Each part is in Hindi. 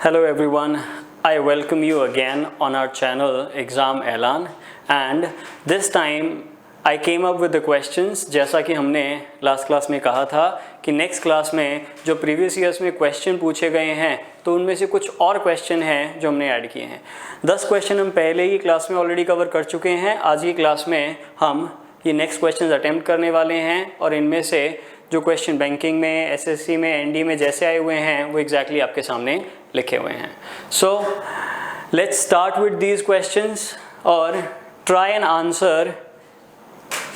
Hello everyone, I welcome you again on our channel Exam Elan and this time I came up with the questions जैसा कि हमने लास्ट क्लास में कहा था कि नेक्स्ट क्लास में जो प्रीवियस ईयर्स में क्वेश्चन पूछे गए हैं तो उनमें से कुछ और क्वेश्चन हैं जो हमने ऐड किए हैं। 10 क्वेश्चन हम पहले ही क्लास में ऑलरेडी कवर कर चुके हैं। आज की क्लास में हम ये नेक्स्ट क्वेश्चन अटेम्प्ट करने वाले हैं और इनमें से जो क्वेश्चन बैंकिंग में, एसएससी में, एनडी में जैसे आए हुए हैं वो एग्जैक्टली आपके सामने लिखे हुए हैं। So let's start with these questions और ट्राई एंड आंसर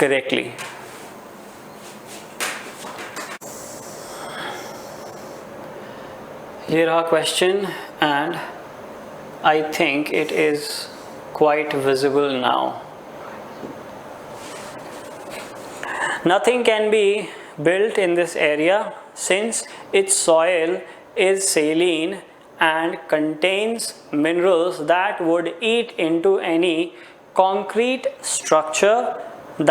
करेक्टली। ये रहा question and I think it is quite visible now. Nothing can be built in this area since its soil is saline and contains minerals that would eat into any concrete structure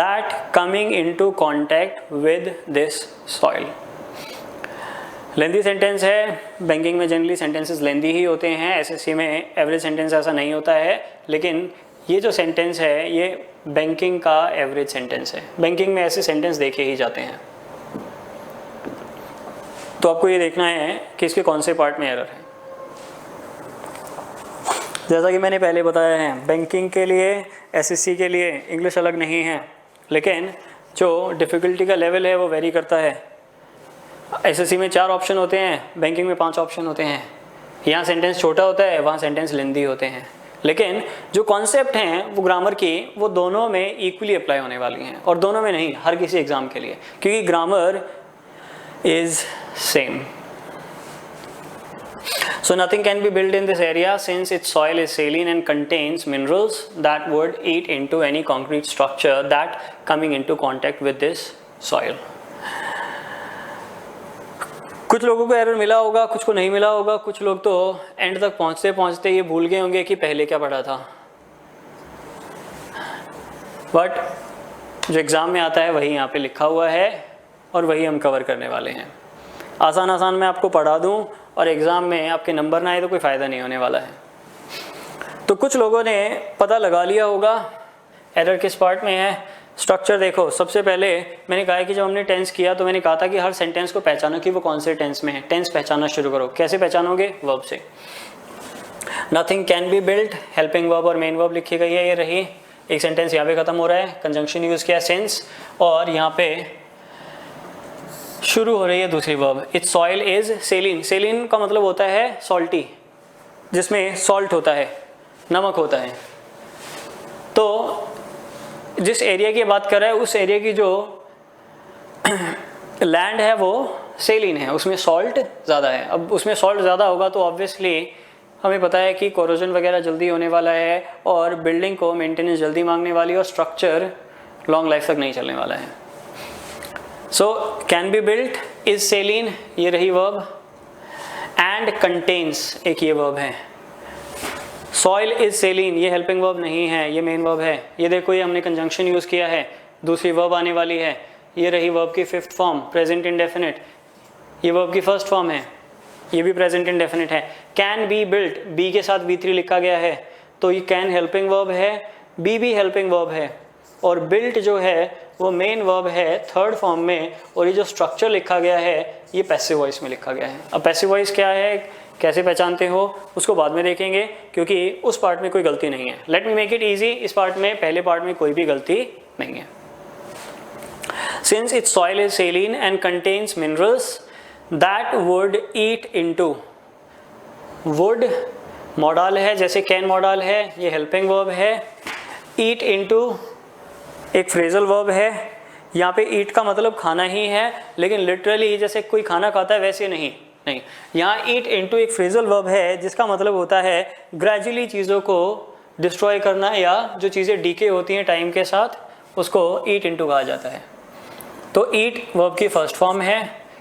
that coming into contact with this soil. Lengthy sentence है। बैंकिंग में जनरली सेंटेंसेस लेंदी ही होते हैं, एसएससी में एवरेज सेंटेंस ऐसा नहीं होता है, लेकिन ये जो सेंटेंस है ये बैंकिंग का एवरेज सेंटेंस है। बैंकिंग में ऐसे सेंटेंस देखे ही जाते हैं, तो आपको ये देखना है कि इसके कौन से पार्ट में एरर है। जैसा कि मैंने पहले बताया है, बैंकिंग के लिए, एसएससी के लिए इंग्लिश अलग नहीं है, लेकिन जो डिफ़िकल्टी का लेवल है वो वेरी करता है। एसएससी में 4 ऑप्शन होते हैं, बैंकिंग में 5 ऑप्शन होते हैं। यहाँ सेंटेंस छोटा होता है, वहाँ सेंटेंस लेंदी होते हैं, लेकिन जो कॉन्सेप्ट हैं वो ग्रामर की वो दोनों में इक्वली अप्लाई होने वाली हैं, और दोनों में नहीं, हर किसी एग्जाम के लिए, क्योंकि grammar is same. So nothing can be built in this area since its soil is saline and contains minerals that would eat into any concrete structure that coming into contact with this soil. कुछ लोगों को एरर मिला होगा, कुछ को नहीं मिला होगा। कुछ लोग तो एंड तक पहुंचते पहुंचते ये भूल गए होंगे कि पहले क्या पढ़ा था, बट जो एग्ज़ाम में आता है वही यहाँ पे लिखा हुआ है और वही हम कवर करने वाले हैं। आसान मैं आपको पढ़ा दूँ और एग्ज़ाम में आपके नंबर ना आए तो कोई फ़ायदा नहीं होने वाला है। तो कुछ लोगों ने पता लगा लिया होगा एरर किस पार्ट में है। स्ट्रक्चर देखो, सबसे पहले मैंने कहा है कि जब हमने टेंस किया तो मैंने कहा था कि हर सेंटेंस को पहचानो कि वो कौन से टेंस में है। टेंस पहचानना शुरू करो। कैसे पहचानोगे? वर्ब से। Nothing can be built, helping verb और मेन वर्ब लिखी गई है, ये रही। एक सेंटेंस यहाँ पे ख़त्म हो रहा है, कंजंक्शन यूज़ किया सेंस, और यहाँ पे शुरू हो रही है दूसरी verb. It's soil is saline. Saline का मतलब होता है सॉल्टी, जिसमें सॉल्ट होता है, नमक होता है। तो जिस एरिया की बात कर रहा है उस एरिया की जो लैंड है वो सेलिन है, उसमें सॉल्ट ज़्यादा है। अब उसमें सॉल्ट ज़्यादा होगा तो ऑब्वियसली हमें पता है कि कोरोजन वगैरह जल्दी होने वाला है और बिल्डिंग को मेंटेनेंस जल्दी मांगने वाली है और स्ट्रक्चर लॉन्ग लाइफ तक नहीं चलने वाला है। So can be built is saline, ये रही वर्ब, एंड कंटेन्स एक ये वर्ब है। सॉइल इज सेलिन, ये हेल्पिंग वर्ब नहीं है, ये मेन वर्ब है। ये देखो, ये हमने कंजंक्शन यूज़ किया है, दूसरी वर्ब आने वाली है। ये रही वर्ब की 5th फॉर्म, प्रेजेंट इंडेफिनिट। ये वर्ब की 1st फॉर्म है, ये भी प्रेजेंट इंडेफिनिट है। कैन बी बिल्ट, बी के साथ B3 लिखा गया है, तो ये कैन हेल्पिंग वर्ब है, बी भी हेल्पिंग वर्ब है, और बिल्ट जो है वो मेन वर्ब है 3rd फॉर्म में, और ये जो स्ट्रक्चर लिखा गया है ये पैसिव वॉइस में लिखा गया है। अब पैसिव वॉइस क्या है, कैसे पहचानते हो, उसको बाद में देखेंगे, क्योंकि उस पार्ट में कोई गलती नहीं है। Let me make it easy, इस पार्ट में, पहले पार्ट में कोई भी गलती नहीं है। Since it's soil is saline and contains minerals that would eat into, would modal है, जैसे कैन मॉडल है, ये हेल्पिंग वर्ब है। ईट इनटू एक फ्रेजल वर्ब है। यहाँ पे ईट का मतलब खाना ही है, लेकिन लिटरली जैसे कोई खाना खाता है वैसे नहीं। यहाँ ईट इनटू एक फ्रेजल वर्ब है जिसका मतलब होता है ग्रेजुअली चीज़ों को डिस्ट्रॉय करना, या जो चीज़ें डीके होती हैं टाइम के साथ उसको ईट इनटू कहा जाता है। तो ईट वर्ब की 1st फॉर्म है,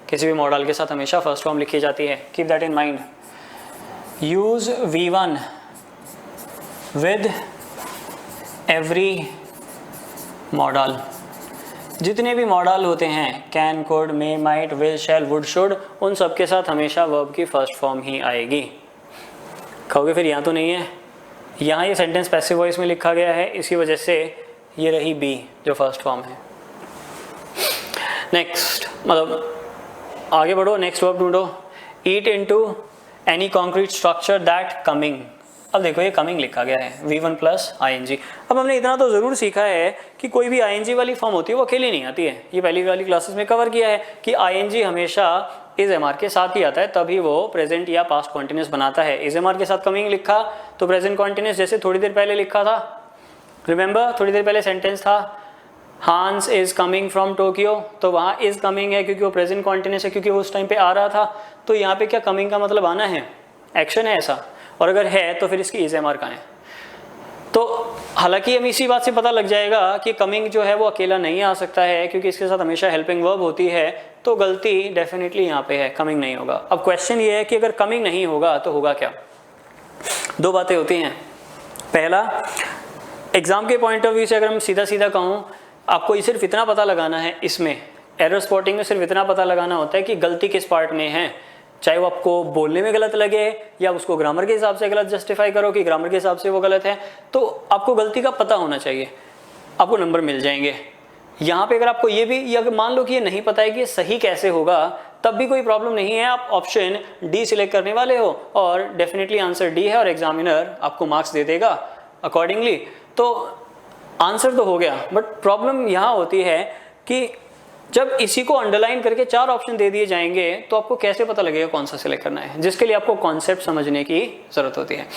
किसी भी मॉडल के साथ हमेशा 1st फॉर्म लिखी जाती है, keep that in mind. Use V1 with every modal, जितने भी मॉडल होते हैं can, could, may, might, will, shall, would, should, उन सब के साथ हमेशा वर्ब की फर्स्ट फॉर्म ही आएगी। कहोगे फिर यहाँ तो नहीं है, यहाँ ये सेंटेंस पैसिव वॉइस में लिखा गया है, इसी वजह से ये रही बी जो फर्स्ट फॉर्म है। नेक्स्ट, मतलब आगे बढ़ो, नेक्स्ट वर्ब ढूंढो। Eat into any concrete structure that coming. अब देखो ये कमिंग लिखा गया है V1 प्लस ING। अब हमने इतना तो ज़रूर सीखा है कि कोई भी ING वाली फॉर्म होती है वो अकेली नहीं आती है, ये पहली वाली क्लासेस में कवर किया है कि ING हमेशा इज MR के साथ ही आता है, तभी वो प्रेजेंट या पास्ट कॉन्टिन्यूस बनाता है। इज MR के साथ कमिंग लिखा तो प्रेजेंट कॉन्टिन्यूस, जैसे थोड़ी देर पहले लिखा था, रिमेंबर थोड़ी देर पहले सेंटेंस था हांस इज कमिंग फ्रॉम टोक्यो, तो वहाँ इज कमिंग है क्योंकि वो प्रेजेंट कॉन्टिन्यूस है, क्योंकि वो उस टाइम पे आ रहा था। तो यहाँ पे क्या कमिंग का मतलब आना है, एक्शन है ऐसा, और अगर है तो फिर इसकी इज MR कहाँ है। तो हालांकि हमें इसी बात से पता लग जाएगा कि कमिंग जो है वो अकेला नहीं आ सकता है, क्योंकि इसके साथ हमेशा हेल्पिंग वर्ब होती है, तो गलती डेफिनेटली यहाँ पे है, कमिंग नहीं होगा। अब क्वेश्चन ये है कि अगर कमिंग नहीं होगा तो होगा क्या। दो बातें होती हैं। पहला, एग्जाम के पॉइंट ऑफ व्यू से अगर हम सीधा सीधा कहूँ, आपको सिर्फ इतना पता लगाना है, इसमें एरर स्पॉटिंग में सिर्फ इतना पता लगाना होता है कि गलती किस पार्ट में है, चाहे वो आपको बोलने में गलत लगे या उसको ग्रामर के हिसाब से गलत जस्टिफाई करो कि ग्रामर के हिसाब से वो गलत है, तो आपको गलती का पता होना चाहिए, आपको नंबर मिल जाएंगे। यहाँ पे अगर आपको ये भी, अगर मान लो कि ये नहीं पता है कि ये सही कैसे होगा, तब भी कोई प्रॉब्लम नहीं है, आप ऑप्शन डी सिलेक्ट करने वाले हो और डेफिनेटली आंसर डी है और एग्जामिनर आपको मार्क्स दे देगा अकॉर्डिंगली, तो आंसर तो हो गया। बट प्रॉब्लम यहाँ होती है कि जब इसी को अंडरलाइन करके 4 ऑप्शन दे दिए जाएंगे तो आपको कैसे पता लगेगा कौन सा सिलेक्ट करना है, जिसके लिए आपको कॉन्सेप्ट समझने की जरूरत होती है।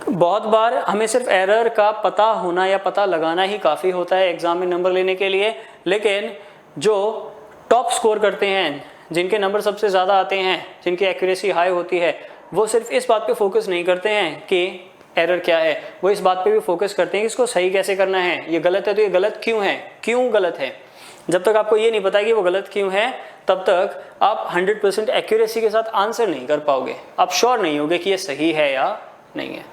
बहुत बार हमें सिर्फ एरर का पता होना या पता लगाना ही काफ़ी होता है एग्जाम में नंबर लेने के लिए, लेकिन जो टॉप स्कोर करते हैं, जिनके नंबर सबसे ज़्यादा आते हैं, जिनकी एक्यूरेसी हाई होती है, वो सिर्फ इस बात पे फोकस नहीं करते हैं कि एरर क्या है, वो इस बात पे भी फोकस करते हैं कि इसको सही कैसे करना है, ये गलत है तो ये गलत क्यों है, क्यों गलत है। जब तक आपको ये नहीं पता कि वो गलत क्यों है, तब तक आप 100% एक्यूरेसी के साथ आंसर नहीं कर पाओगे, आप श्योर नहीं होगे कि ये सही है या नहीं है।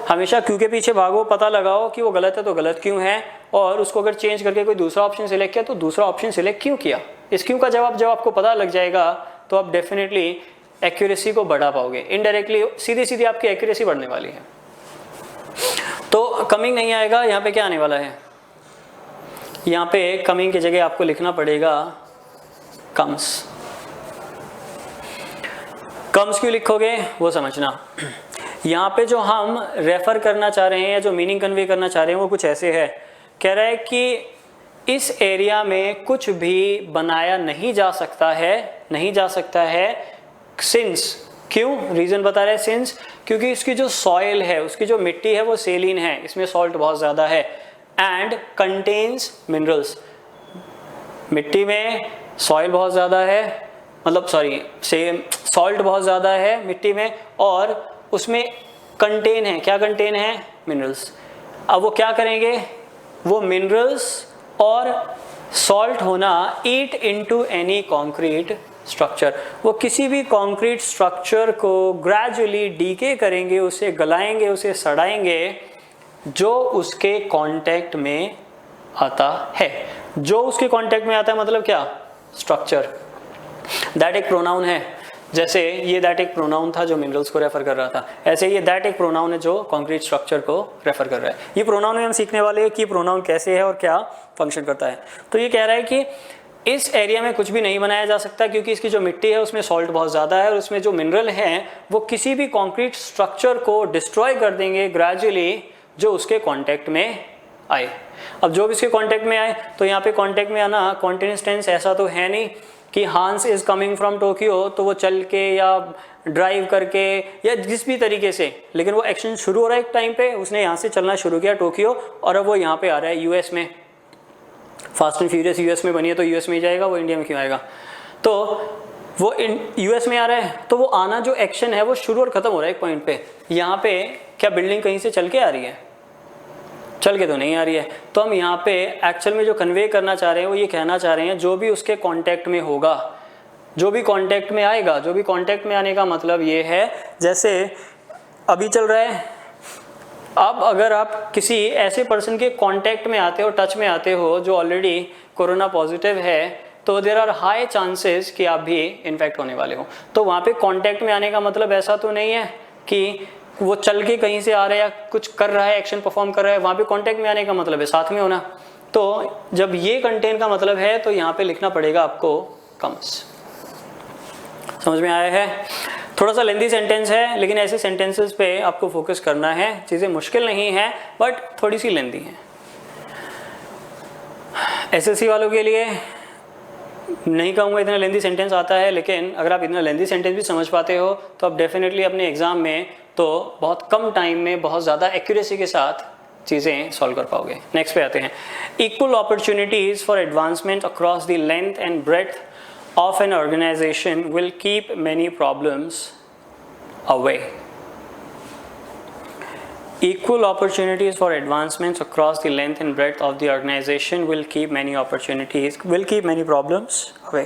हमेशा क्यों के पीछे भागो, पता लगाओ कि वो गलत है तो गलत क्यों है, और उसको अगर चेंज करके कोई दूसरा ऑप्शन सिलेक्ट किया तो दूसरा ऑप्शन सिलेक्ट क्यों किया। इस क्यों का जवाब जब आपको पता लग जाएगा तो आप डेफिनेटली एक्यूरेसी को बढ़ा पाओगे, इनडायरेक्टली सीधी सीधी आपकी एक्यूरेसी बढ़ने वाली है। तो कमिंग नहीं आएगा, यहाँ पे क्या आने वाला है, यहाँ पे कमिंग की जगह आपको लिखना पड़ेगा कम्स। कम्स क्यों लिखोगे वो समझना। यहाँ पे जो हम रेफर करना चाह रहे हैं या जो मीनिंग कन्वे करना चाह रहे हैं वो कुछ ऐसे है, कह रहा है कि इस एरिया में कुछ भी बनाया नहीं जा सकता है, सिंस, क्यों, रीजन बता रहे हैं सिंस, क्योंकि इसकी जो सॉइल है, उसकी जो मिट्टी है वो सेलिन है, इसमें सॉल्ट बहुत ज़्यादा है, एंड कंटेन्स मिनरल्स, मिट्टी में सॉइल बहुत ज़्यादा है, मतलब सॉल्ट बहुत ज़्यादा है मिट्टी में, और उसमें कंटेन है, क्या कंटेन है, मिनरल्स। अब वो क्या करेंगे, वो मिनरल्स और सॉल्ट होना ईट इनटू एनी कॉन्क्रीट स्ट्रक्चर, वो किसी भी कॉन्क्रीट स्ट्रक्चर को ग्रेजुअली डीके करेंगे, उसे गलाएंगे, उसे सड़ाएंगे जो उसके कांटेक्ट में आता है। जो उसके कांटेक्ट में आता है मतलब क्या, स्ट्रक्चर। दैट एक प्रोनाउन है, जैसे ये दैट एक प्रोनाउन था जो मिनरल्स को रेफर कर रहा था, ऐसे ये दैट एक प्रोनाउन है जो कॉन्क्रीट स्ट्रक्चर को रेफर कर रहा है। ये प्रोनाउन में हम सीखने वाले हैं कि प्रोनाउन कैसे है और क्या फंक्शन करता है। तो ये कह रहा है कि इस एरिया में कुछ भी नहीं बनाया जा सकता क्योंकि इसकी जो मिट्टी है उसमें सॉल्ट बहुत ज़्यादा है और उसमें जो मिनरल हैं वो किसी भी कॉन्क्रीट स्ट्रक्चर को डिस्ट्रॉय कर देंगे ग्रेजुअली जो उसके कांटेक्ट में आए। अब जो भी इसके कांटेक्ट में आए, तो यहाँ पे कांटेक्ट में आना कॉन्टिन्यूअस टेंस ऐसा तो है नहीं कि हांस इज कमिंग फ्रॉम टोक्यो, तो वो चल के या ड्राइव करके या जिस भी तरीके से, लेकिन वो एक्शन शुरू हो रहा है एक टाइम पे, उसने यहाँ से चलना शुरू किया टोक्यो और अब वो यहाँ पे आ रहा है यूएस में। फास्ट एंड फ्यूरियस यूएस में बनी है तो यूएस में ही जाएगा, वो इंडिया में क्यों आएगा। तो वो यूएस में आ रहा है, तो वो आना जो एक्शन है वो शुरू और खत्म हो रहा है एक पॉइंट पे। यहाँ पे क्या बिल्डिंग कहीं से चल के आ रही है, चल के तो नहीं आ रही है। तो हम यहाँ पे एक्चुअल में जो कन्वे करना चाह रहे हैं वो ये कहना चाह रहे हैं जो भी उसके कांटेक्ट में होगा, जो भी कांटेक्ट में आएगा, जो भी कांटेक्ट में आने का मतलब ये है जैसे अभी चल रहा है, अब अगर आप किसी ऐसे पर्सन के कांटेक्ट में आते हो, टच में आते हो जो ऑलरेडी कोरोना पॉजिटिव है, तो देयर आर हाई चांसेस कि आप भी इन्फेक्ट होने वाले हो। तो वहाँ पे कांटेक्ट में आने का मतलब ऐसा तो नहीं है कि वो चल के कहीं से आ रहा है या कुछ कर रहा है, एक्शन परफॉर्म कर रहा है, वहाँ पे कांटेक्ट में आने का मतलब है साथ में होना। तो जब ये कंटेन का मतलब है तो यहाँ पे लिखना पड़ेगा आपको कम्स। समझ में आया है? थोड़ा सा लेंथी सेंटेंस है, लेकिन ऐसे सेंटेंसेस पे आपको फोकस करना है। चीज़ें मुश्किल नहीं है बट थोड़ी सी लेंथी है। एसएससी वालों के लिए नहीं कहूँगा इतना लेंथी सेंटेंस आता है, लेकिन अगर आप इतना लेंथी सेंटेंस भी समझ पाते हो तो आप डेफिनेटली अपने एग्जाम में तो बहुत कम टाइम में बहुत ज़्यादा एक्यूरेसी के साथ चीज़ें सॉल्व कर पाओगे। नेक्स्ट पे आते हैं। Equal opportunities for advancement across the length and breadth of an organization will keep many problems away. Equal opportunities for advancements across the length and breadth of the organization will keep many problems away.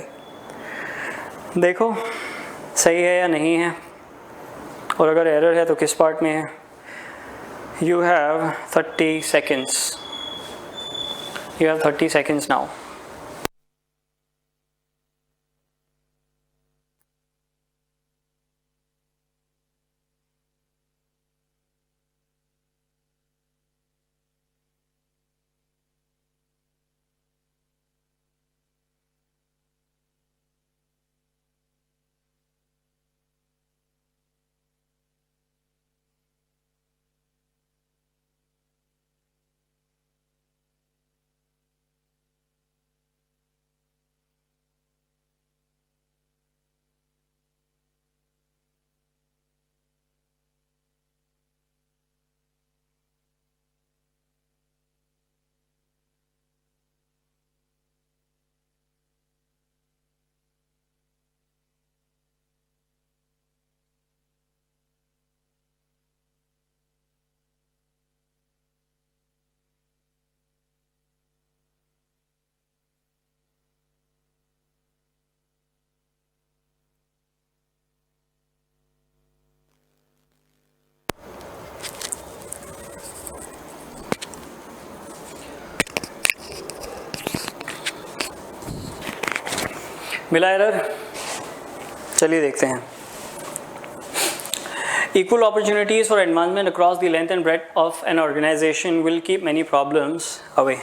देखो सही है या नहीं है, और अगर एरर है तो किस पार्ट में है। You have 30 seconds. You have 30 seconds now. मिला एरर? चलिए देखते हैं। Equal opportunities for advancement across the length and breadth of an organization will keep many problems away.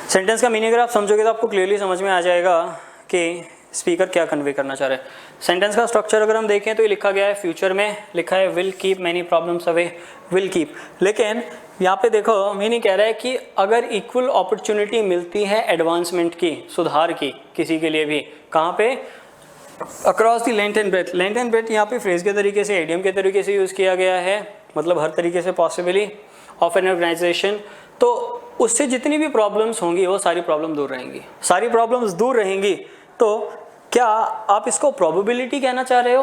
Sentence का मीनिंग अगर आप समझोगे तो आपको क्लियरली समझ में आ जाएगा कि स्पीकर क्या कन्वे करना चाह रहे हैं। सेंटेंस का स्ट्रक्चर अगर हम देखें तो ये लिखा गया है, फ्यूचर में लिखा है will keep many problems away, will keep. लेकिन यहाँ पे देखो मीनिंग कह रहा है कि अगर इक्वल अपॉर्चुनिटी मिलती है एडवांसमेंट की, सुधार की, किसी के लिए भी, कहाँ पे? Across the length and breadth. Length and breadth यहाँ पे फ्रेज के तरीके से, एडियम के तरीके से यूज़ किया गया है, मतलब हर तरीके से पॉसिबली ऑफ एन ऑर्गेनाइजेशन। तो उससे जितनी भी प्रॉब्लम्स होंगी वो सारी प्रॉब्लम दूर रहेंगी, सारी प्रॉब्लम्स दूर रहेंगी। तो क्या आप इसको प्रोबेबिलिटी कहना चाह रहे हो?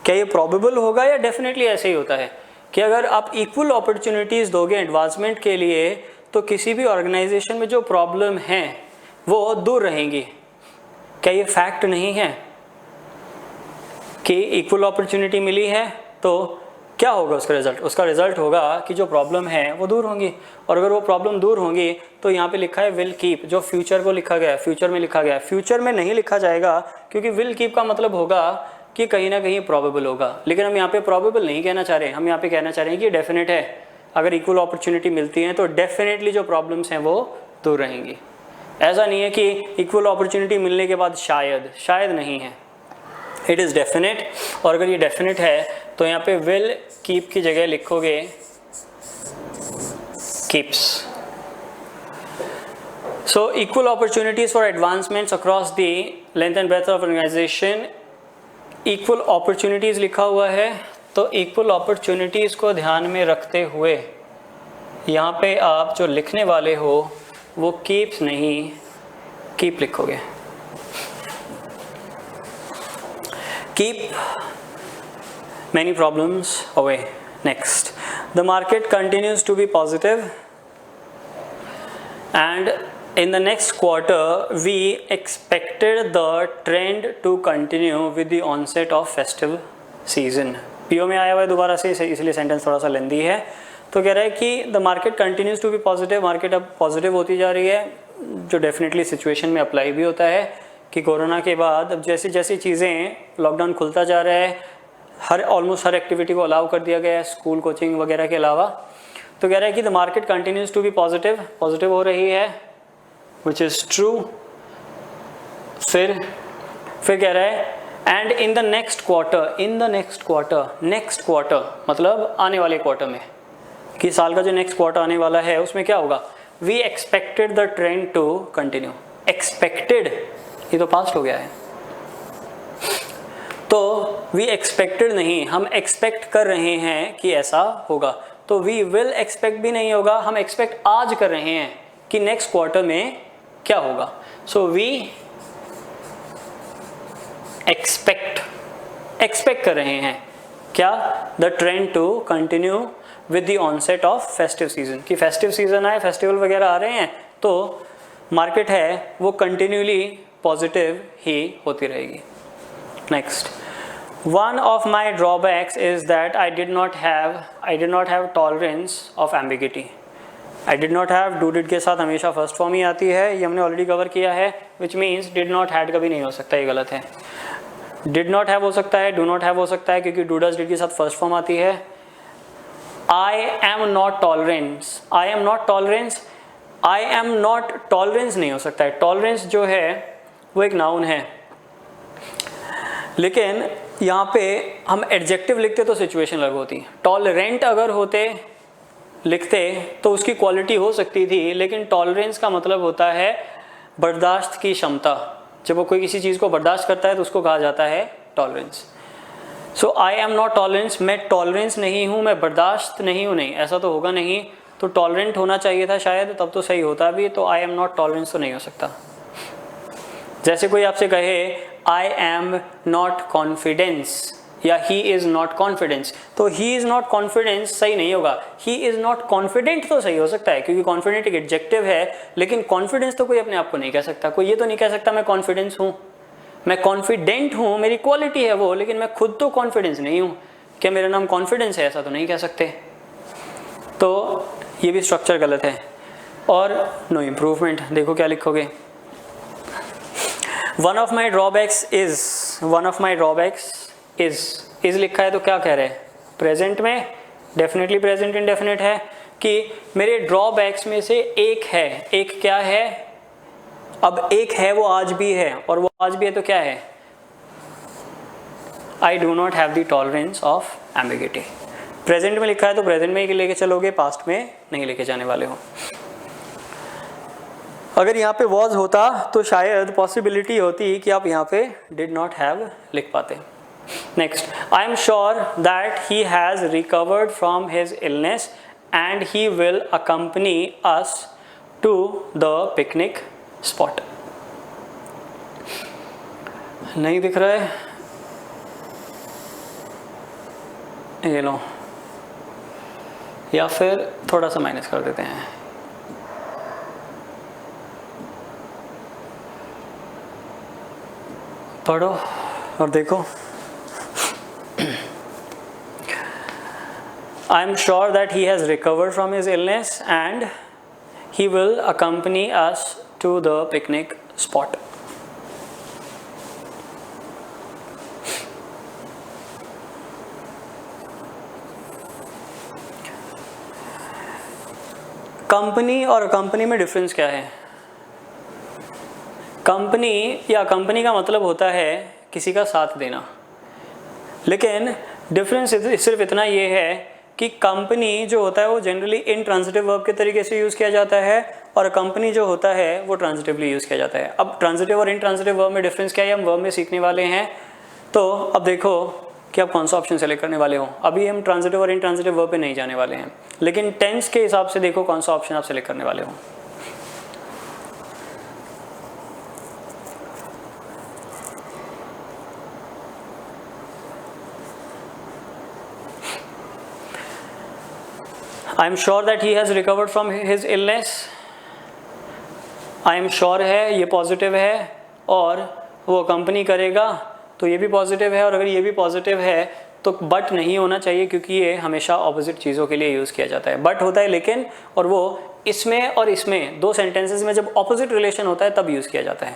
क्या ये प्रोबेबल होगा या डेफिनेटली ऐसे ही होता है कि अगर आप इक्वल अपॉर्चुनिटीज़ दोगे एडवांसमेंट के लिए तो किसी भी ऑर्गेनाइजेशन में जो प्रॉब्लम हैं वो दूर रहेंगी? क्या ये फैक्ट नहीं है कि इक्वल अपॉर्चुनिटी मिली है तो क्या होगा उसका रिजल्ट? उसका रिजल्ट होगा कि जो प्रॉब्लम है वो दूर होंगी, और अगर वो प्रॉब्लम दूर होंगी तो यहाँ पे लिखा है विल कीप, जो फ्यूचर को लिखा गया है, फ्यूचर में लिखा गया है। फ्यूचर में नहीं लिखा जाएगा क्योंकि विल कीप का मतलब होगा कि कहीं ना कहीं प्रॉबेबल होगा, लेकिन हम यहाँ पे प्रॉबेबल नहीं कहना चाह रहे, हम यहाँ पे कहना चाह रहे हैं कि डेफिनेट है। अगर इक्वल अपॉर्चुनिटी मिलती है तो डेफिनेटली जो प्रॉब्लम्स हैं वो दूर रहेंगी। ऐसा नहीं है कि इक्वल अपॉर्चुनिटी मिलने के बाद शायद नहीं है, इट इज़ डेफिनेट। और अगर ये डेफिनेट है तो यहाँ पे विल कीप की जगह लिखोगे keeps. So equal opportunities for advancements across the length and breadth of organisation, equal opportunities लिखा हुआ है तो इक्वल अपॉर्चुनिटीज को ध्यान में रखते हुए यहाँ पे आप जो लिखने वाले हो वो कीप्स नहीं कीप लिखोगे। Keep many problems away. Next, the market continues to be positive, and in the next quarter we expected the trend to continue with the onset of festive season. PO में आया हुआ है दोबारा से, इसलिए सेंटेंस थोड़ा सा लेंदी है। तो कह रहा है कि the market continues to be positive, market अब पॉजिटिव होती जा रही है, जो डेफिनेटली सिचुएशन में अप्लाई भी होता है कि कोरोना के बाद अब जैसी जैसी चीज़ें, लॉकडाउन खुलता जा रहा है, ऑलमोस्ट हर एक्टिविटी को अलाउ कर दिया गया है स्कूल कोचिंग वगैरह के अलावा। तो कह रहा है कि the market continues to be positive, positive हो रही है, विच इज़ ट्रू। फिर कह रहा है and in the next quarter, in the next quarter मतलब आने वाले क्वार्टर में, कि साल का जो नेक्स्ट क्वार्टर आने वाला है उसमें क्या होगा, we expected the trend to continue. Expected ये तो पास्ट हो गया है, तो वी एक्सपेक्टेड नहीं, हम एक्सपेक्ट कर रहे हैं कि ऐसा होगा। तो वी विल एक्सपेक्ट भी नहीं होगा, हम एक्सपेक्ट आज कर रहे हैं कि नेक्स्ट क्वार्टर में क्या होगा। सो वी एक्सपेक्ट कर रहे हैं क्या, the trend to continue with the onset of festive season, कि फेस्टिव सीजन आए, फेस्टिवल वगैरह आ रहे हैं, तो मार्केट है वो कंटिन्यूली पॉजिटिव ही होती रहेगी। Next, one of my drawbacks is that I did not have tolerance of ambiguity. I did not have, do did के साथ हमेशा फर्स्ट फॉर्म ही आती है, ये हमने ऑलरेडी कवर किया है, which means did not had कभी नहीं हो सकता, ये गलत है। डिड नॉट हैव हो सकता है, डू नॉट हैव हो सकता है, क्योंकि डू डज डिड के साथ फर्स्ट फॉर्म आती है। I am not tolerance, I am not tolerance नहीं हो सकता है। टॉलरेंस जो है वो एक नाउन है, लेकिन यहाँ पे हम एडजेक्टिव लिखते तो सिचुएशन अलग होती। टॉलरेंट अगर होते लिखते तो उसकी क्वालिटी हो सकती थी, लेकिन टॉलरेंस का मतलब होता है बर्दाश्त की क्षमता। जब वो कोई किसी चीज़ को बर्दाश्त करता है तो उसको कहा जाता है tolerance. So I am not tolerance, मैं टॉलरेंस नहीं हूँ, मैं बर्दाश्त नहीं हूँ, नहीं ऐसा तो होगा नहीं, तो टॉलरेंट होना चाहिए था शायद, तब तो सही होता भी। तो आई एम नॉट टॉलरेंस तो नहीं हो सकता। जैसे कोई आपसे कहे आई एम नॉट कॉन्फिडेंस या ही इज़ नॉट कॉन्फिडेंस, तो ही इज़ नॉट कॉन्फिडेंस सही नहीं होगा, ही इज़ नॉट कॉन्फिडेंट तो सही हो सकता है, क्योंकि कॉन्फिडेंट एक एडजेक्टिव है, लेकिन कॉन्फिडेंस तो कोई अपने आप को नहीं कह सकता। कोई ये तो नहीं कह सकता मैं कॉन्फिडेंस हूँ, मैं कॉन्फिडेंट हूँ, मेरी क्वालिटी है वो, लेकिन मैं खुद तो कॉन्फिडेंस नहीं हूँ। क्या मेरा नाम कॉन्फिडेंस है, ऐसा तो नहीं कह सकते। तो ये भी स्ट्रक्चर गलत है। और नो इम्प्रूवमेंट, देखो क्या लिखोगे, one of my drawbacks is लिखा है, तो क्या कह रहे हैं, प्रेजेंट में, डेफिनेटली प्रेजेंट इंडेफिनिट है, कि मेरे ड्रॉबैक्स में से एक है। एक क्या है, अब एक है वो आज भी है, और वो आज भी है तो क्या है, I do not have the tolerance of ambiguity. Present में लिखा है तो प्रेजेंट में ही लेके चलोगे, पास्ट में नहीं लेके जाने वाले हो। अगर यहाँ पे वॉज होता तो शायद पॉसिबिलिटी होती कि आप यहाँ पे डिड नॉट हैव लिख पाते। Next, I am sure that he has recovered from his illness and he will accompany us to the picnic spot. नहीं दिख रहा है, ये लो, या फिर थोड़ा सा माइनस कर देते हैं। पढ़ो और देखो, I am sure that he has recovered from his illness and he will accompany us to the picnic spot. Company और कंपनी में डिफरेंस क्या है? कंपनी या कंपनी का मतलब होता है किसी का साथ देना, लेकिन डिफरेंस सिर्फ इतना ये है कि कंपनी जो होता है वो जनरली इनट्रांजिटिव वर्ब के तरीके से यूज़ किया जाता है, और कंपनी जो होता है वो ट्रांजिटिवली यूज़ किया जाता है। अब ट्रांजिटिव और इनट्रांजिटिव वर्ब में डिफरेंस क्या है, हम वर्ब में सीखने वाले हैं। तो अब देखो कि आप कौन सा ऑप्शन सेलेक्ट करने वाले हो। अभी हम ट्रांजिटिव और इनट्रांजिटिव वर्ब पे नहीं जाने वाले हैं, लेकिन टेंस के हिसाब से देखो कौन सा ऑप्शन आप सेलेक्ट करने वाले हो। आई am sure that he has recovered from his illness, I am sure है, ये पॉजिटिव है, और वो कंपनी करेगा तो ये भी पॉजिटिव है, और अगर ये भी पॉजिटिव है तो बट नहीं होना चाहिए, क्योंकि ये हमेशा ऑपोजिट चीज़ों के लिए यूज़ किया जाता है। बट होता है लेकिन, और वो इसमें और इसमें, दो सेंटेंसेस में जब ऑपोजिट रिलेशन होता है तब यूज़ किया जाता है।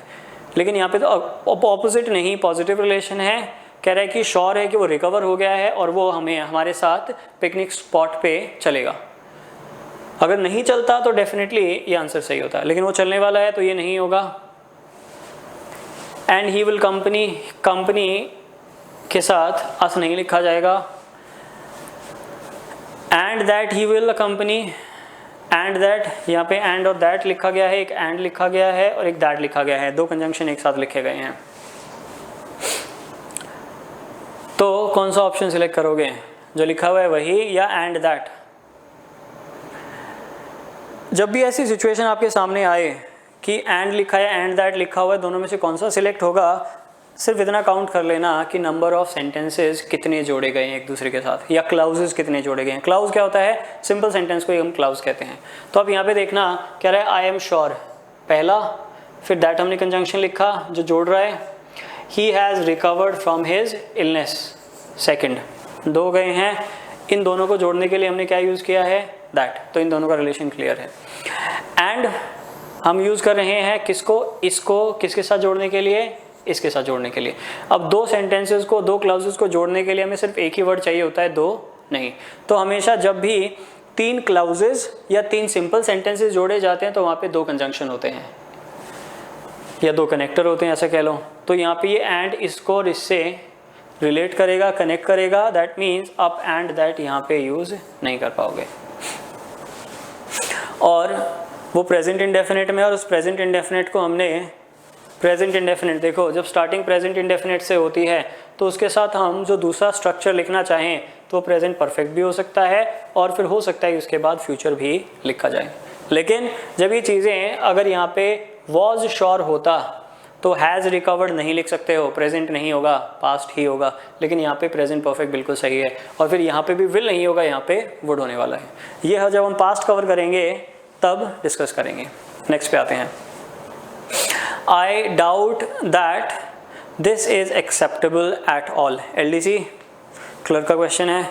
लेकिन यहाँ पे तो ऑपोजिट नहीं, पॉजिटिव रिलेशन है, कह रहा है कि श्योर है कि वो रिकवर हो गया है और वो हमें हमारे साथ पिकनिक स्पॉट पे चलेगा। अगर नहीं चलता तो डेफिनेटली ये आंसर सही होता है, लेकिन वो चलने वाला है तो ये नहीं होगा। एंड ही विल कंपनी के साथ अस नहीं लिखा जाएगा। And that he will company, and that, यहाँ पे एंड और दैट लिखा गया है, एक एंड लिखा गया है और एक दैट लिखा गया है, दो कंजंक्शन एक साथ लिखे गए हैं। तो कौन सा ऑप्शन सिलेक्ट करोगे, जो लिखा हुआ है वही या एंड दैट? जब भी ऐसी सिचुएशन आपके सामने आए कि एंड लिखा है एंड दैट लिखा हुआ है, दोनों में से कौन सा सिलेक्ट होगा, सिर्फ इतना काउंट कर लेना कि नंबर ऑफ सेंटेंसेस कितने जोड़े गए हैं एक दूसरे के साथ, या क्लाउजेस कितने जोड़े गए हैं। क्लाउज क्या होता है, सिंपल सेंटेंस को हम क्लाउज कहते हैं। तो अब यहाँ पे देखना क्या रहा है, आई एम श्योर पहला, फिर दैट हमने कंजंक्शन लिखा जो जोड़ रहा है, ही has recovered from his illness second, दो गए हैं। इन दोनों को जोड़ने के लिए हमने क्या यूज़ किया है, दैट, तो इन दोनों का रिलेशन क्लियर है। एंड हम यूज़ कर रहे हैं किसको, इसको किसके साथ जोड़ने के लिए, इसके साथ जोड़ने के लिए। अब दो सेंटेंसेस को, दो क्लाउजेस को जोड़ने के लिए हमें सिर्फ एक ही वर्ड चाहिए होता है, दो नहीं। तो हमेशा जब भी तीन क्लाउजेस या तीन सिंपल सेंटेंसेस जोड़े जाते हैं तो वहाँ पे दो कंजंक्शन होते हैं या दो कनेक्टर होते हैं, ऐसा कह लो। तो यहाँ पे ये एंड इसको और इससे रिलेट करेगा, कनेक्ट करेगा, दैट मीन्स आप एंड दैट यहाँ पे यूज़ नहीं कर पाओगे। और वो प्रेजेंट इंडेफिनिट में, और उस प्रेजेंट इंडेफिनिट को हमने प्रेजेंट इंडेफिनिट, देखो जब स्टार्टिंग प्रेजेंट इंडेफिनिट से होती है तो उसके साथ हम जो दूसरा स्ट्रक्चर लिखना चाहें तो प्रेजेंट परफेक्ट भी हो सकता है और फिर हो सकता है कि उसके बाद फ्यूचर भी लिखा जाए। लेकिन जब ये चीज़ें अगर यहाँ पे वॉज श्योर होता तो हैज़ रिकवर्ड नहीं लिख सकते हो, प्रेजेंट नहीं होगा, पास्ट ही होगा। लेकिन यहाँ पे प्रेजेंट परफेक्ट बिल्कुल सही है, और फिर यहाँ पे भी विल नहीं होगा, यहाँ पे वुड होने वाला है। ये जब हम पास्ट कवर करेंगे तब डिस्कस करेंगे। नेक्स्ट पे आते हैं। I doubt that this is acceptable at all। LDC clerk का क्वेश्चन है।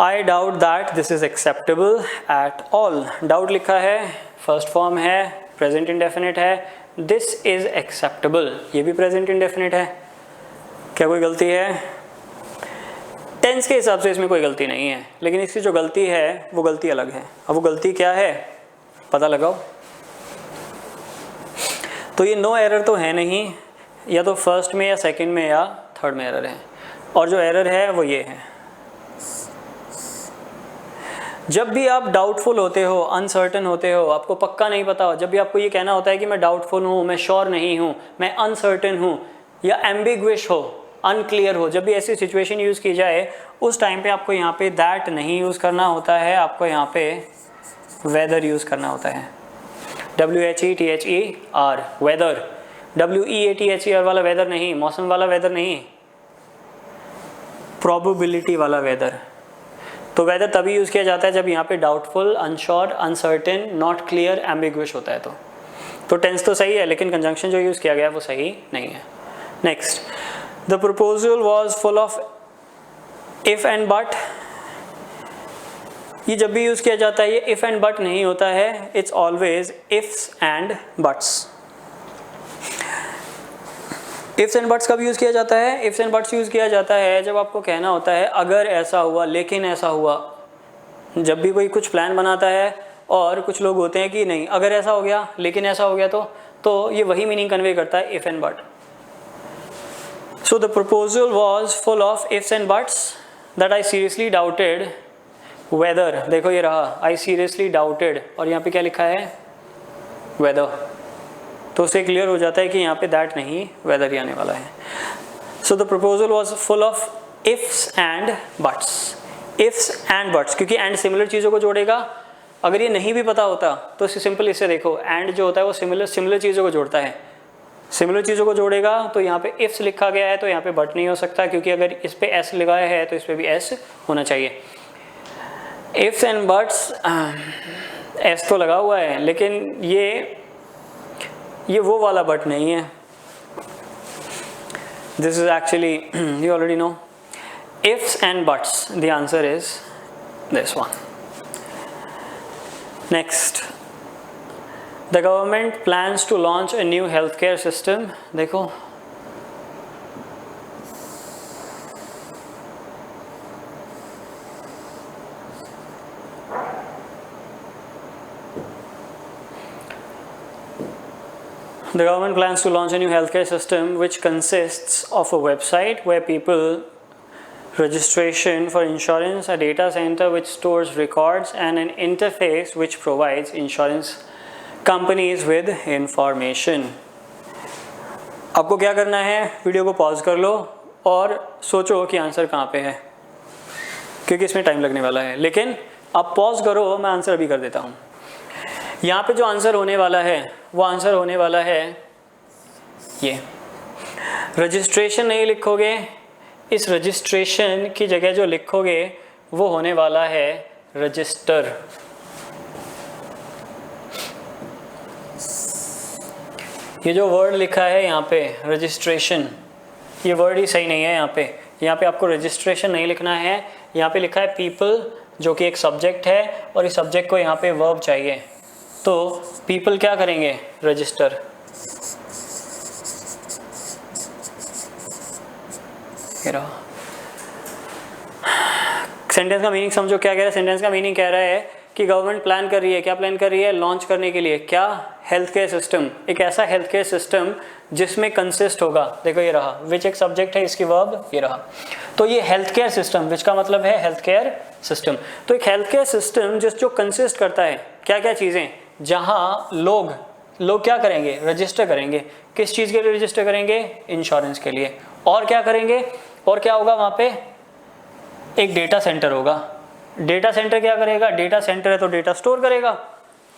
I doubt that this is acceptable at all। Doubt लिखा है, फर्स्ट फॉर्म है, प्रेजेंट इंडेफिनिट है। This is acceptable, ये भी प्रेजेंट इंडेफिनिट है। क्या कोई गलती है? टेंस के हिसाब से इसमें कोई गलती नहीं है, लेकिन इसकी जो गलती है वो गलती अलग है। अब वो गलती क्या है पता लगाओ। तो ये नो एरर तो है नहीं, या तो फर्स्ट में या सेकंड में या थर्ड में एरर है, और जो एरर है वो ये है। जब भी आप डाउटफुल होते हो, अनसर्टन होते हो, आपको पक्का नहीं पता हो, जब भी आपको ये कहना होता है कि मैं डाउटफुल हूँ, मैं श्योर नहीं हूँ, मैं अनसर्टन हूँ, या एम्बिग्विश हो, अनक्लियर हो, जब भी ऐसी सिचुएशन यूज़ की जाए उस टाइम पे आपको यहाँ पे दैट नहीं यूज़ करना होता है, आपको यहाँ पे वेदर यूज़ करना होता है। WHETHER, whether. WEATHER वाला वेदर नहीं, मौसम वाला वेदर नहीं, प्रोबेबिलिटी वाला वेदर। तो वेदर तभी यूज़ किया जाता है जब यहाँ पे doubtful, unsure, uncertain, not clear, ambiguous होता है। तो टेंस तो सही है, लेकिन कंजंक्शन जो यूज़ किया गया वो सही नहीं है। Next, the proposal was full of if and but. ये जब भी यूज़ किया जाता है ये इफ़ एंड बट नहीं होता है, it's always ifs and buts. Ifs and buts कब यूज़ किया जाता है? इफ्स एंड बट्स यूज़ किया जाता है जब आपको कहना होता है अगर ऐसा हुआ, लेकिन ऐसा हुआ। जब भी कोई कुछ प्लान बनाता है और कुछ लोग होते हैं कि नहीं अगर ऐसा हो गया, लेकिन ऐसा हो गया तो ये वही मीनिंग कन्वे करता है, if and but. So the proposal was full of ifs and buts that I seriously doubted whether. देखो ये रहा, आई सीरियसली डाउटेड, और यहाँ पे क्या लिखा है? वेदर। तो उससे क्लियर हो जाता है कि यहाँ पे दैट नहीं, वेदर ही आने वाला है। So the proposal was full of ifs and buts. Ifs and buts, क्योंकि एंड सिमिलर चीज़ों को जोड़ेगा। अगर ये नहीं भी पता होता तो सिंपल इससे देखो, एंड जो होता है वो सिमिलर चीज़ों को जोड़ता है, सिमिलर चीज़ों को जोड़ेगा। तो यहाँ पे इफ्स लिखा गया है तो यहाँ पे बट नहीं हो सकता, क्योंकि अगर इस पे एस लगाया है तो इस पे भी एस होना चाहिए। इफ्स एंड बट्स, एस तो लगा हुआ है, लेकिन ये वो वाला बट नहीं है। This is actually, you already know, ifs and buts, the answer is this one. Next, the government plans to launch a new health care system. देखो The government plans to launch a new healthcare system which consists of a website where people registration for insurance, a data center which stores records, and an interface which provides insurance companies with information. आपको क्या करना है, वीडियो को पॉज कर लो और सोचो कि आंसर कहाँ पे है, क्योंकि इसमें टाइम लगने वाला है। लेकिन आप पॉज करो, मैं आंसर अभी कर देता हूँ। यहाँ पे जो आंसर होने वाला है वो आंसर होने वाला है ये। रजिस्ट्रेशन नहीं लिखोगे, इस रजिस्ट्रेशन की जगह जो लिखोगे वो होने वाला है रजिस्टर। ये जो वर्ड लिखा है यहाँ पे रजिस्ट्रेशन, ये वर्ड ही सही नहीं है। यहाँ पे आपको रजिस्ट्रेशन नहीं लिखना है, यहाँ पे लिखा है पीपल, जो कि एक सब्जेक्ट है और इस सब्जेक्ट को यहाँ पे वर्ब चाहिए। तो पीपल क्या करेंगे, रजिस्टर। सेंटेंस का मीनिंग समझो क्या कह रहा है। सेंटेंस का मीनिंग कह रहा है कि गवर्नमेंट प्लान कर रही है, क्या प्लान कर रही है, लॉन्च करने के लिए क्या, हेल्थ केयर सिस्टम, एक ऐसा हेल्थ केयर सिस्टम जिसमें कंसिस्ट होगा, देखो ये रहा, विच एक सब्जेक्ट है, इसकी वर्ब ये रहा। तो ये हेल्थ केयर सिस्टम, विच का मतलब है हेल्थ केयर सिस्टम। तो एक हेल्थ केयर सिस्टम जो कंसिस्ट करता है क्या क्या चीज़ें, जहाँ लोग क्या करेंगे, रजिस्टर करेंगे। किस चीज़ के लिए रजिस्टर करेंगे, इंश्योरेंस के लिए। और क्या करेंगे, और क्या होगा वहाँ पे, एक डेटा सेंटर होगा। डेटा सेंटर क्या करेगा, डेटा सेंटर है तो डेटा स्टोर करेगा,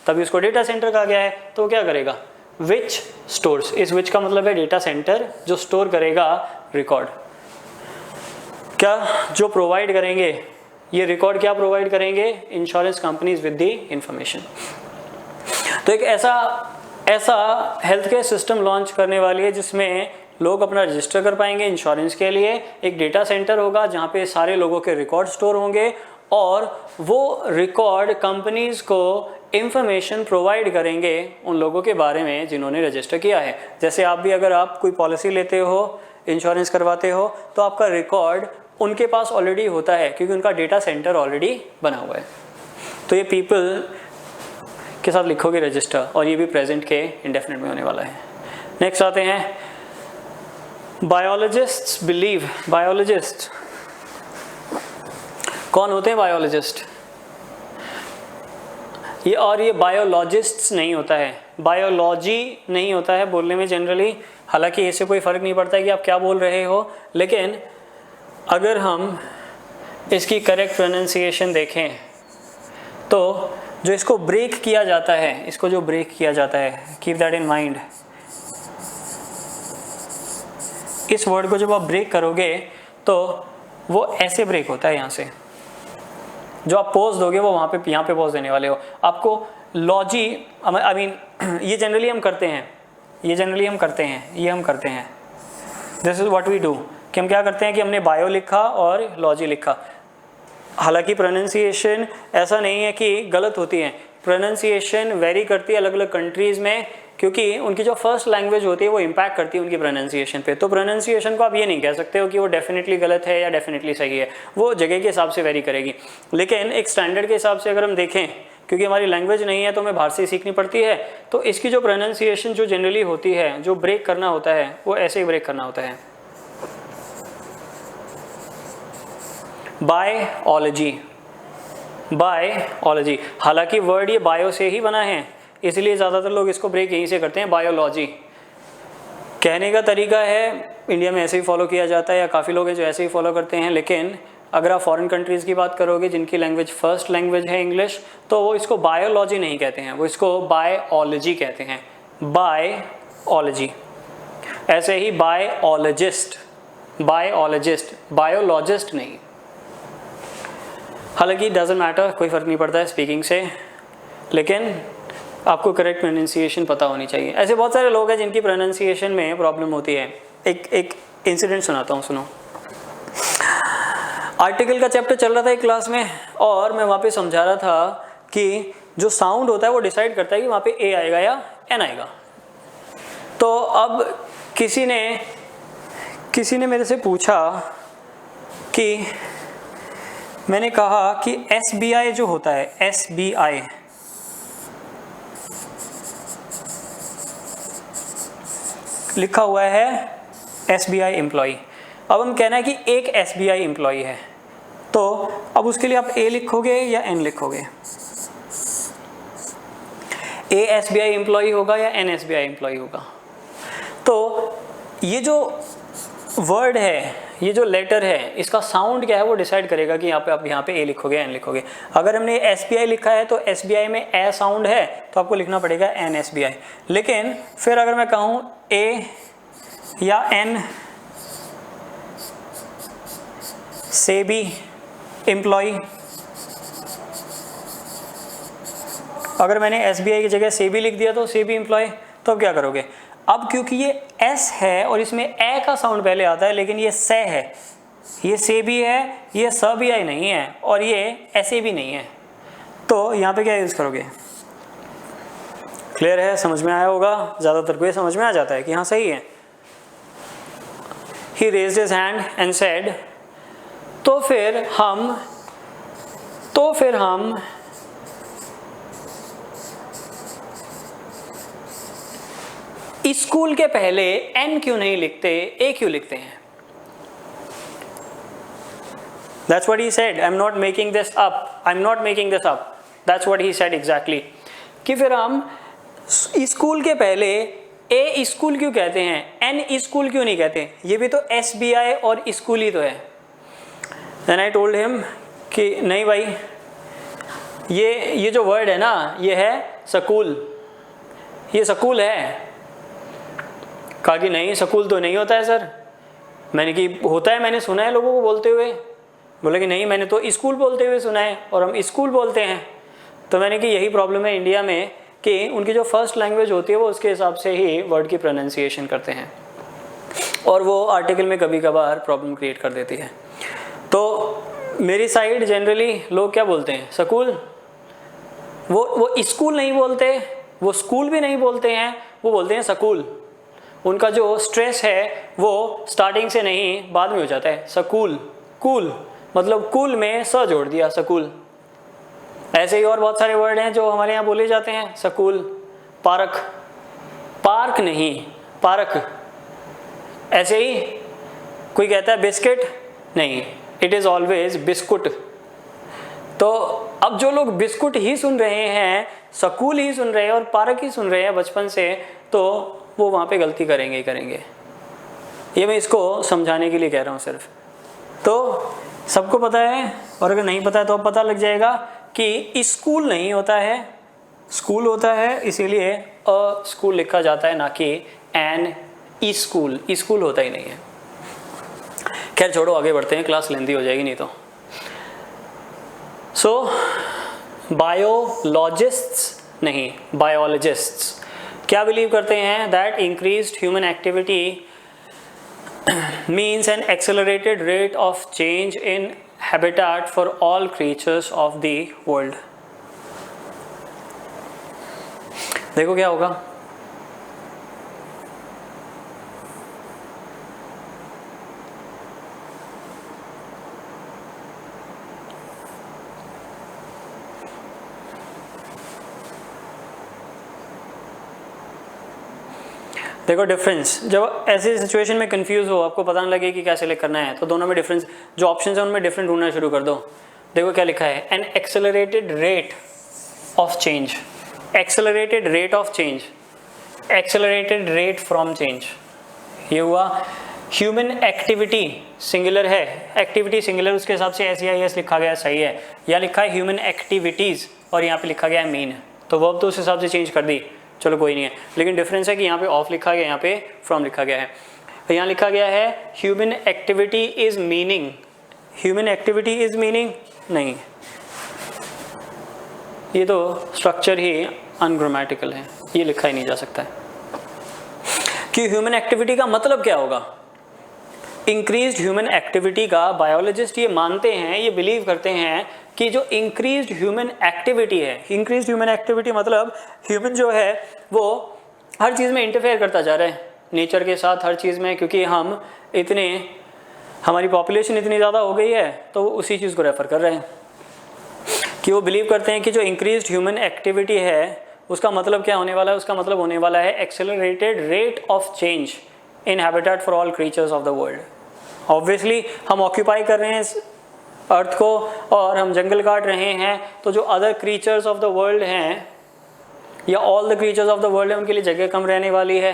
तभी उसको डेटा सेंटर कहा गया है। तो क्या करेगा, विच स्टोर्स, इस विच का मतलब है डेटा सेंटर जो स्टोर करेगा रिकॉर्ड। क्या जो प्रोवाइड करेंगे, ये रिकॉर्ड क्या प्रोवाइड करेंगे, insurance companies with the information. तो एक ऐसा हेल्थ केयर सिस्टम लॉन्च करने वाली है जिसमें लोग अपना रजिस्टर कर पाएंगे इंश्योरेंस के लिए। एक डेटा सेंटर होगा जहाँ पे सारे लोगों के रिकॉर्ड स्टोर होंगे और वो रिकॉर्ड कंपनीज को इंफॉर्मेशन प्रोवाइड करेंगे उन लोगों के बारे में जिन्होंने रजिस्टर किया है। जैसे आप भी अगर आप कोई पॉलिसी लेते हो, इंश्योरेंस करवाते हो, तो आपका रिकॉर्ड उनके पास ऑलरेडी होता है क्योंकि उनका डेटा सेंटर ऑलरेडी बना हुआ है। तो ये पीपल के साथ लिखोगे रजिस्टर, और ये भी प्रेजेंट के इंडेफिनिट में होने वाला है। नेक्स्ट आते हैं, बायोलॉजिस्ट्स बिलीव। बायोलॉजिस्ट कौन होते हैं, बायोलॉजिस्ट। ये बायोलॉजिस्ट्स नहीं होता है, बायोलॉजी नहीं होता है बोलने में जनरली। हालांकि इससे कोई फ़र्क नहीं पड़ता है कि आप क्या बोल रहे हो, लेकिन अगर हम इसकी करेक्ट प्रोनाउंसिएशन देखें तो जो इसको ब्रेक किया जाता है, इसको जो ब्रेक किया जाता है, कीप दैट इन माइंड। इस वर्ड को जब आप ब्रेक करोगे तो वो ऐसे ब्रेक होता है, यहाँ से जो आप पॉज दोगे वो वहाँ पे यहाँ पे पॉज देने वाले हो। आपको लॉजी, आई मीन ये जनरली हम करते हैं, ये हम करते हैं। This is what we do, कि हम क्या करते हैं कि हमने बायो लिखा और लॉजी लिखा। हालांकि प्रोनाउंसिएशन ऐसा नहीं है कि गलत होती है, प्रोनाउंसिएशन वेरी करती है अलग अलग कंट्रीज़ में, क्योंकि उनकी जो फर्स्ट लैंग्वेज होती है वो इम्पैक्ट करती है उनकी प्रोनाउंसिएशन पे। तो प्रोनाउंसिएशन को आप ये नहीं कह सकते हो कि वो डेफिनेटली गलत है या डेफिनेटली सही है, वो जगह के हिसाब से वेरी करेगी। लेकिन एक स्टैंडर्ड के हिसाब से अगर हम देखें, क्योंकि हमारी लैंग्वेज नहीं है तो हमें बाहर से सीखनी पड़ती है, तो इसकी जो प्रोनाउंसिएशन जो जनरली होती है, जो ब्रेक करना होता है, वो ऐसे ही ब्रेक करना होता है, बायोलॉजी। बायोलॉजी, हालांकि वर्ड ये बायो से ही बना है, इसलिए ज़्यादातर लोग इसको ब्रेक यहीं से करते हैं, बायोलॉजी। कहने का तरीका है इंडिया में ऐसे ही फॉलो किया जाता है, या काफ़ी लोग हैं जो ऐसे ही फॉलो करते हैं। लेकिन अगर आप फॉरेन कंट्रीज़ की बात करोगे जिनकी लैंग्वेज फर्स्ट लैंग्वेज है इंग्लिश, तो वो इसको बायोलॉजी नहीं कहते हैं, वो इसको बायोलॉजी कहते हैं, बायोलॉजी। ऐसे ही बायोलॉजिस्ट, बायोलॉजिस्ट नहीं। हालांकि डजंट मैटर, कोई फ़र्क नहीं पड़ता है स्पीकिंग से, लेकिन आपको करेक्ट प्रोनाउंसिएशन पता होनी चाहिए। ऐसे बहुत सारे लोग हैं जिनकी प्रोनाउंसिएशन में प्रॉब्लम होती है। एक इंसिडेंट सुनाता हूँ, सुनो। आर्टिकल का चैप्टर चल रहा था एक क्लास में, और मैं वहाँ पे समझा रहा था कि जो साउंड होता है वो डिसाइड करता है कि वहाँ पे ए आएगा या एन आएगा। तो अब किसी ने मेरे से पूछा कि, मैंने कहा कि SBI जो होता है, SBI, लिखा हुआ है SBI एम्प्लॉय। अब हम कहना है कि एक SBI एम्प्लॉय है, तो अब उसके लिए आप A लिखोगे या N लिखोगे? A SBI एम्प्लॉय होगा या N SBI एम्प्लॉय होगा? तो ये जो वर्ड है, ये जो लेटर है, इसका साउंड क्या है वो डिसाइड करेगा कि यहाँ पे A लिखोगे N लिखोगे। अगर हमने SBI लिखा है तो SBI में ए साउंड है तो आपको लिखना पड़ेगा N SBI। लेकिन फिर अगर मैं कहूँ A या N से भी एम्प्लॉय, अगर मैंने SBI की जगह से भी लिख दिया तो से भी एम्प्लॉय, तो अब क्या करोगे? अब क्योंकि ये S है और इसमें ए का साउंड पहले आता है, लेकिन ये से है, ये से भी है, ये स भी आई नहीं है और ये ऐसे भी नहीं है, तो यहाँ पे क्या यूज़ करोगे? क्लियर है? समझ में आया होगा? ज़्यादातर को ये समझ में आ जाता है कि हाँ सही है। He raised his hand and said, तो फिर हम स्कूल के पहले N क्यों नहीं लिखते, A क्यों लिखते हैं? That's what he said. I'm not making this up. I'm not making this up. That's what he said exactly. कि फिर हम स्कूल के पहले A स्कूल क्यों कहते हैं, N स्कूल क्यों नहीं कहते? ये भी तो SBI और स्कूल ही तो है। Then I told him कि नहीं भाई, ये जो वर्ड है ना, ये है स्कूल, ये स्कूल है। कहा कि नहीं स्कूल तो नहीं होता है सर। मैंने कि होता है, मैंने सुना है लोगों को बोलते हुए। बोला कि नहीं मैंने तो स्कूल बोलते हुए सुना है और हम स्कूल बोलते हैं। तो मैंने कि यही प्रॉब्लम है इंडिया में कि उनकी जो फर्स्ट लैंग्वेज होती है वो उसके हिसाब से ही वर्ड की प्रोनाउंसिएशन करते हैं और वो आर्टिकल में कभी कभार प्रॉब्लम क्रिएट कर देती है। तो मेरी साइड जनरली लोग क्या बोलते हैं? स्कूल। वो स्कूल नहीं बोलते, वो स्कूल भी नहीं बोलते हैं, वो बोलते हैं स्कूल। उनका जो स्ट्रेस है वो स्टार्टिंग से नहीं बाद में हो जाता है। स्कूल, कूल मतलब कूल में स जोड़ दिया, स्कूल। ऐसे ही और बहुत सारे वर्ड हैं जो हमारे यहाँ बोले जाते हैं। स्कूल, पार्क, पार्क नहीं पार्क। ऐसे ही कोई कहता है बिस्किट, नहीं, इट इज़ ऑलवेज बिस्कुट। तो अब जो लोग बिस्कुट ही सुन रहे हैं, स्कूल ही सुन रहे हैं और पार्क ही सुन रहे हैं बचपन से, तो वो वहाँ पे गलती करेंगे ही करेंगे। ये मैं इसको समझाने के लिए कह रहा हूँ सिर्फ। तो सबको पता है, और अगर नहीं पता है तो अब पता लग जाएगा कि स्कूल नहीं होता है, स्कूल होता है, इसीलिए अ स्कूल लिखा जाता है, ना कि एन ई स्कूल। स्कूल होता ही नहीं है। खैर छोड़ो, आगे बढ़ते हैं, क्लास लेंदी हो जाएगी नहीं तो। सो बायोलॉजिस्ट्स नहीं, बायोलॉजिस्ट्स क्या बिलीव करते हैं? That increased human activity means an accelerated rate of change in habitat for all creatures of the world. देखो क्या होगा। देखो डिफरेंस, जब ऐसी सिचुएशन में कंफ्यूज हो, आपको पता नहीं लगे कि कैसे लिख करना है, तो दोनों में डिफरेंस, जो ऑप्शन है उनमें डिफरेंट ढूंढना शुरू कर दो। देखो क्या लिखा है, N accelerated rate of change, accelerated rate of change, accelerated rate from change. ये हुआ ह्यूमन एक्टिविटी, सिंगुलर है, एक्टिविटी सिंगुलर, उसके हिसाब से SEIS लिखा गया, सही है। यहाँ लिखा है ह्यूमन एक्टिविटीज़ और यहाँ पे लिखा गया है मीन, तो वर्ब तो उस हिसाब से चेंज कर दी, चलो कोई नहीं है। लेकिन डिफरेंस है कि यहाँ पे ऑफ लिखा गया, यहाँ पे फ्रॉम लिखा गया है। तो यहाँ लिखा गया है human activity is meaning, human activity is meaning नहीं, ये तो स्ट्रक्चर ही अनग्रामेटिकल है, ये लिखा ही नहीं जा सकता है। कि ह्यूमन एक्टिविटी का मतलब क्या होगा? इंक्रीज्ड ह्यूमन एक्टिविटी का बायोलॉजिस्ट ये मानते हैं, ये बिलीव करते हैं कि जो इंक्रीज्ड ह्यूमन एक्टिविटी है, इंक्रीज्ड ह्यूमन एक्टिविटी मतलब ह्यूमन जो है वो हर चीज़ में इंटरफेयर करता जा रहा है, नेचर के साथ हर चीज़ में, क्योंकि हम इतने, हमारी पॉपुलेशन इतनी ज़्यादा हो गई है, तो वो उसी चीज़ को रेफर कर रहे हैं कि वो बिलीव करते हैं कि जो इंक्रीज्ड ह्यूमन एक्टिविटी है उसका मतलब क्या होने वाला है? उसका मतलब होने वाला है accelerated rate of change in habitat for all creatures of the world. Obviously हम ऑक्यूपाई कर रहे हैं इस अर्थ को और हम जंगल काट रहे हैं, तो जो other creatures of the world हैं या all the creatures of the world है, उनके लिए जगह कम रहने वाली है।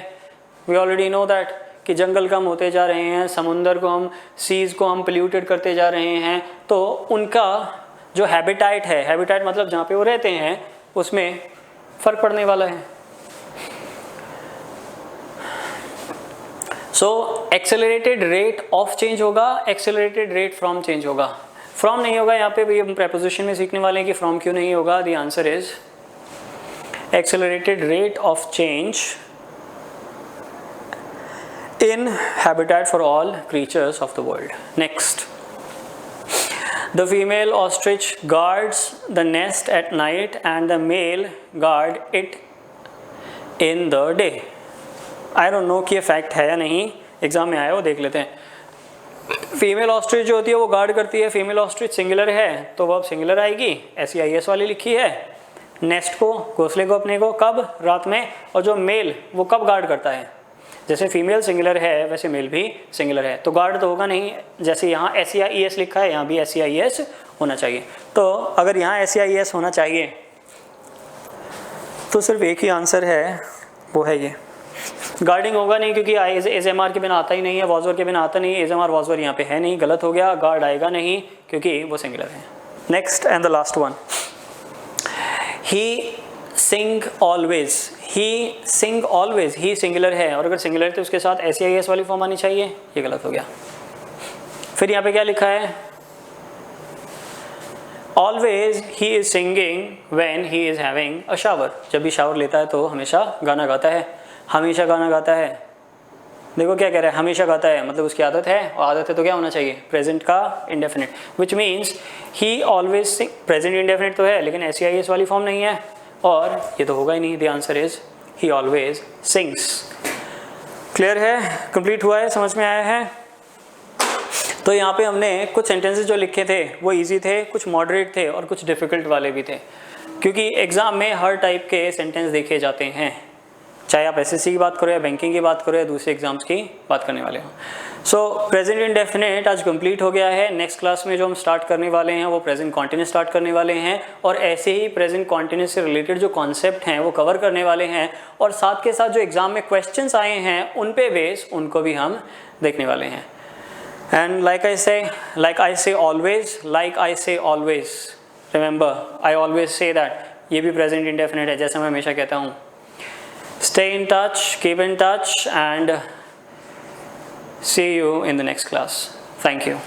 वी ऑलरेडी नो दैट कि जंगल कम होते जा रहे हैं, समुंदर को हम, सीज को हम पोल्यूटेड करते जा रहे हैं, तो उनका जो हैबिटेट है, हैबिटेट मतलब जहाँ पे वो रहते हैं, उसमें फ़र्क पड़ने वाला है। सो एक्सेलरेटेड रेट ऑफ चेंज होगा, एक्सेलरेटेड रेट फ्रॉम चेंज होगा। फ्रॉम नहीं होगा, यहाँ पे भी हम प्रेपोजिशन में सीखने वाले हैं कि फ्रॉम क्यों नहीं होगा। The answer is accelerated rate of change in habitat for all creatures of the world. Next, the female ostrich guards the nest at night and the male guard it in the day. I don't know कि ये फैक्ट है या नहीं, एग्जाम में आया वो देख लेते हैं। फीमेल ऑस्ट्रिच जो होती है वो गार्ड करती है। फीमेल ऑस्ट्रिच सिंगुलर है तो वो अब सिंगुलर आएगी, SEIS वाली लिखी है। नेस्ट को, घोंसले को अपने को कब? रात में। और जो मेल वो कब गार्ड करता है? जैसे फीमेल सिंगुलर है वैसे मेल भी सिंगुलर है, तो गार्ड तो होगा नहीं। जैसे यहाँ SEIS लिखा है, यहाँ भी SEIS होना चाहिए। तो अगर यहाँ SEIS होना चाहिए तो सिर्फ एक ही आंसर है, वो है ये। गार्डिंग होगा नहीं क्योंकि ASMR के बिना आता ही नहीं है, वॉजवर के बिना आता नहीं है। ASMR वॉजवर यहाँ पे है नहीं, गलत हो गया। गार्ड आएगा नहीं क्योंकि वो सिंगुलर है। Next and the last one, he sing always. He sing always, he singular है और अगर सिंगुलर है तो उसके साथ SEIS वाली फॉर्म आनी चाहिए, ये गलत हो गया। फिर यहाँ पे क्या लिखा है? Always he is singing when he is having a shower. जब भी शावर लेता है तो हमेशा गाना गाता है, हमेशा गाना गाता है। देखो क्या कह रहा है, हमेशा गाता है, मतलब उसकी आदत है, और आदत है तो क्या होना चाहिए? प्रेजेंट का indefinite, which means he always sing. Present indefinite तो है लेकिन SEIS वाली फॉर्म नहीं है, और ये तो होगा ही नहीं। The answer is he always sings. Clear है? कंप्लीट हुआ है? समझ में आया है? तो यहाँ पे हमने कुछ सेंटेंसेस जो लिखे थे वो इजी थे, कुछ मॉडरेट थे और कुछ डिफ़िकल्ट वाले भी थे, क्योंकि एग्ज़ाम में हर टाइप के सेंटेंस देखे जाते हैं, चाहे आप SSC की बात करो या बैंकिंग की बात करो या दूसरे एग्जाम्स की बात करने वाले हो। सो प्रेजेंट इंडेफिनिट आज कंप्लीट हो गया है। नेक्स्ट क्लास में जो हम स्टार्ट करने वाले हैं वो प्रेजेंट कॉन्टिन्यूस स्टार्ट करने वाले हैं, और ऐसे ही प्रेजेंट कॉन्टिन्यूस से रिलेटेड जो कॉन्सेप्ट हैं वो कवर करने वाले हैं, और साथ के साथ जो एग्जाम में क्वेश्चंस आए हैं उन पे बेस उनको भी हम देखने वाले हैं। एंड लाइक आई से always remember, I always say that, ये भी प्रेजेंट इंडेफिनिट है, जैसा मैं हमेशा कहता हूँ। Stay in touch, keep in touch, and see you in the next class. Thank you.